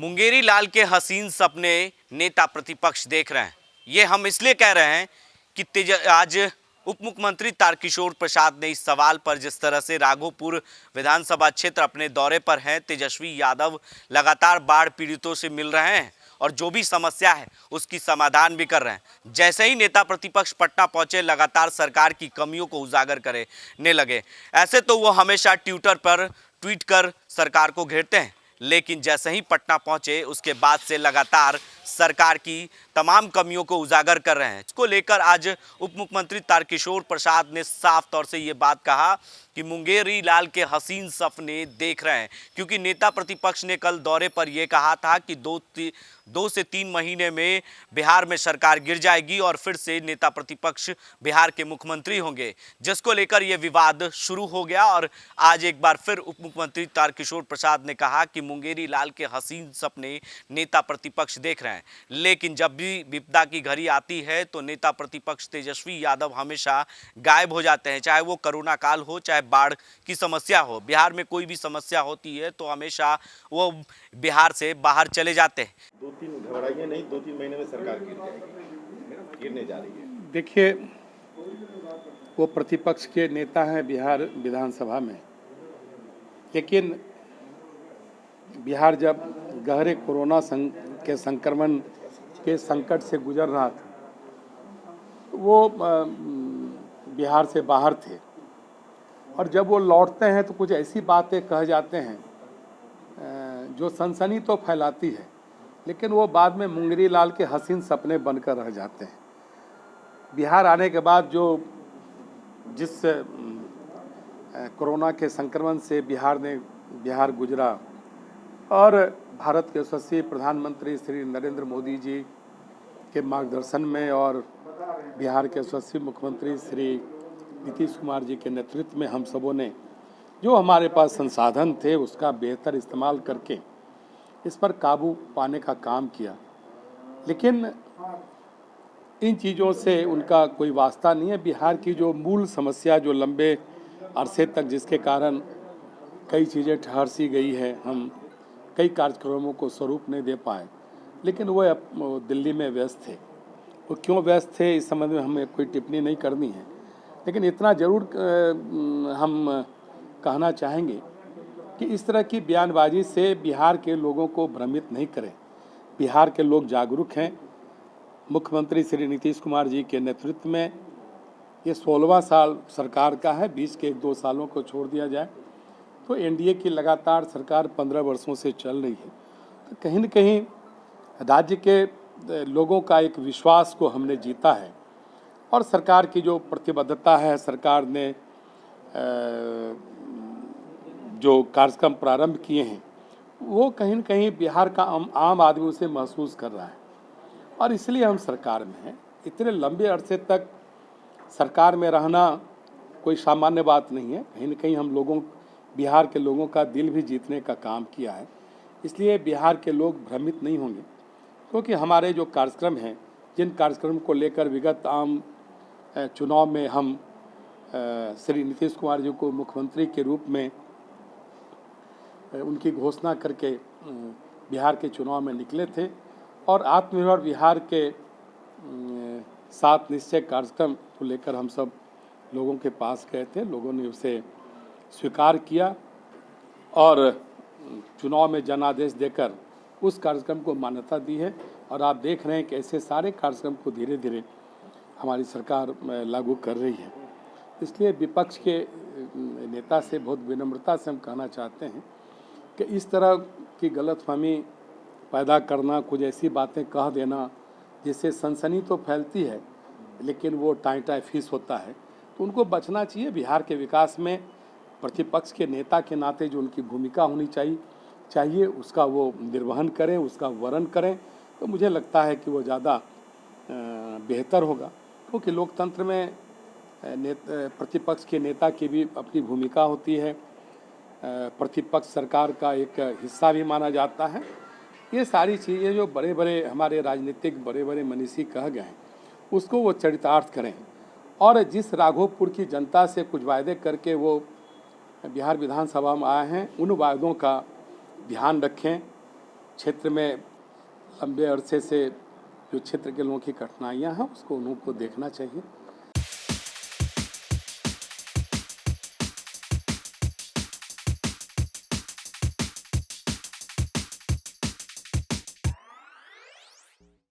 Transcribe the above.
मुंगेरी लाल के हसीन सपने नेता प्रतिपक्ष देख रहे हैं। ये हम इसलिए कह रहे हैं कि आज उप मुख्यमंत्री तारकिशोर प्रसाद ने इस सवाल पर जिस तरह से राघोपुर विधानसभा क्षेत्र अपने दौरे पर हैं, तेजस्वी यादव लगातार बाढ़ पीड़ितों से मिल रहे हैं और जो भी समस्या है उसकी समाधान भी कर रहे हैं। जैसे ही नेता प्रतिपक्ष पटना पहुंचे, लगातार सरकार की कमियों को उजागर करने लगे। ऐसे तो वो हमेशा ट्विटर पर ट्वीट कर सरकार को घेरते हैं, लेकिन जैसे ही पटना पहुंचे उसके बाद से लगातार सरकार की तमाम कमियों को उजागर कर रहे हैं। इसको लेकर आज उप मुख्यमंत्री तारकिशोर प्रसाद ने साफ तौर से ये बात कहा कि मुंगेरी लाल के हसीन सपने देख रहे हैं, क्योंकि नेता प्रतिपक्ष ने कल दौरे पर यह कहा था कि 2 से 3 महीने में बिहार में सरकार गिर जाएगी और फिर से नेता प्रतिपक्ष बिहार के मुख्यमंत्री होंगे, जिसको लेकर यह विवाद शुरू हो गया। और आज एक बार फिर उप मुख्यमंत्री तारकिशोर प्रसाद ने कहा कि मुंगेरी लाल के हसीन सपने नेता प्रतिपक्ष देख रहे हैं, लेकिन जब भी विपदा की घड़ी आती है तो नेता प्रतिपक्ष तेजस्वी यादव हमेशा गायब हो जाते हैं। चाहे वो कोरोना काल हो, चाहे बाढ़ की समस्या हो, बिहार में कोई भी समस्या होती है तो हमेशा वो बिहार से बाहर चले जाते हैं। 2-3 घबराइए नहीं, 2-3 महीने में सरकार गिर जाएगी, गिरने जा रही है। देखिए, वो प्रतिपक्ष के नेता हैं बिहार विधानसभा में, लेकिन बिहार जब गहरे कोरोना के संक्रमण के संकट से गुजर रहा था, वो बिहार से बाहर थे और जब वो लौटते हैं तो कुछ ऐसी बातें कह जाते हैं जो सनसनी तो फैलाती है, लेकिन वो बाद में मुंगेरी लाल के हसीन सपने बनकर रह जाते हैं। बिहार आने के बाद जिस कोरोना के संक्रमण से बिहार गुजरा और भारत के यशस्वी प्रधानमंत्री श्री नरेंद्र मोदी जी के मार्गदर्शन में और बिहार के यशस्वी मुख्यमंत्री श्री नीतीश कुमार जी के नेतृत्व में हम सबों ने जो हमारे पास संसाधन थे उसका बेहतर इस्तेमाल करके इस पर काबू पाने का काम किया। लेकिन इन चीज़ों से उनका कोई वास्ता नहीं है। बिहार की जो मूल समस्या, जो लंबे अरसे तक जिसके कारण कई चीज़ें ठहर सी गई है, हम कई कार्यक्रमों को स्वरूप नहीं दे पाए, लेकिन वो दिल्ली में व्यस्त थे। वो क्यों व्यस्त थे इस संबंध में हमें कोई टिप्पणी नहीं करनी है, लेकिन इतना ज़रूर हम कहना चाहेंगे कि इस तरह की बयानबाजी से बिहार के लोगों को भ्रमित नहीं करें। बिहार के लोग जागरूक हैं। मुख्यमंत्री श्री नीतीश कुमार जी के नेतृत्व में ये 16वां साल सरकार का है। 20 के 1-2 सालों को छोड़ दिया जाए तो एनडीए की लगातार सरकार 15 वर्षों से चल रही है। तो कहीं न कहीं राज्य के लोगों का एक विश्वास को हमने जीता है और सरकार की जो प्रतिबद्धता है, सरकार ने जो कार्यक्रम प्रारंभ किए हैं वो कहीं न कहीं बिहार का आम आदमी उसे महसूस कर रहा है और इसलिए हम सरकार में हैं। इतने लंबे अरसे तक सरकार में रहना कोई सामान्य बात नहीं है। कहीं न कहीं हम बिहार के लोगों का दिल भी जीतने का काम किया है। इसलिए बिहार के लोग भ्रमित नहीं होंगे, क्योंकि हमारे जो कार्यक्रम हैं, जिन कार्यक्रम को लेकर विगत आम चुनाव में हम श्री नीतीश कुमार जी को मुख्यमंत्री के रूप में उनकी घोषणा करके बिहार के चुनाव में निकले थे और आत्मनिर्भर बिहार के 7 निश्चय कार्यक्रम को लेकर हम सब लोगों के पास गए थे। लोगों ने उसे स्वीकार किया और चुनाव में जनादेश देकर उस कार्यक्रम को मान्यता दी है और आप देख रहे हैं कि ऐसे सारे कार्यक्रम को धीरे धीरे हमारी सरकार लागू कर रही है। इसलिए विपक्ष के नेता से बहुत विनम्रता से हम कहना चाहते हैं कि इस तरह की गलतफहमी पैदा करना, कुछ ऐसी बातें कह देना जिससे सनसनी तो फैलती है लेकिन वो टाई फीस होता है, तो उनको बचना चाहिए। बिहार के विकास में प्रतिपक्ष के नेता के नाते जो उनकी भूमिका होनी चाहिए उसका वो निर्वहन करें, उसका वर्णन करें, तो मुझे लगता है कि वो ज़्यादा बेहतर होगा। क्योंकि लोकतंत्र में प्रतिपक्ष के नेता की भी अपनी भूमिका होती है। प्रतिपक्ष सरकार का एक हिस्सा भी माना जाता है। ये सारी चीज़ें जो बड़े बड़े हमारे राजनीतिक बड़े मनीषी कह गए हैं उसको वो चरितार्थ करें और जिस राघोपुर की जनता से कुछ वायदे करके वो बिहार विधानसभा में आए हैं उन वायदों का ध्यान रखें। क्षेत्र में लंबे अरसे से जो क्षेत्र के लोगों की कठिनाइयां हैं उसको उनको देखना चाहिए।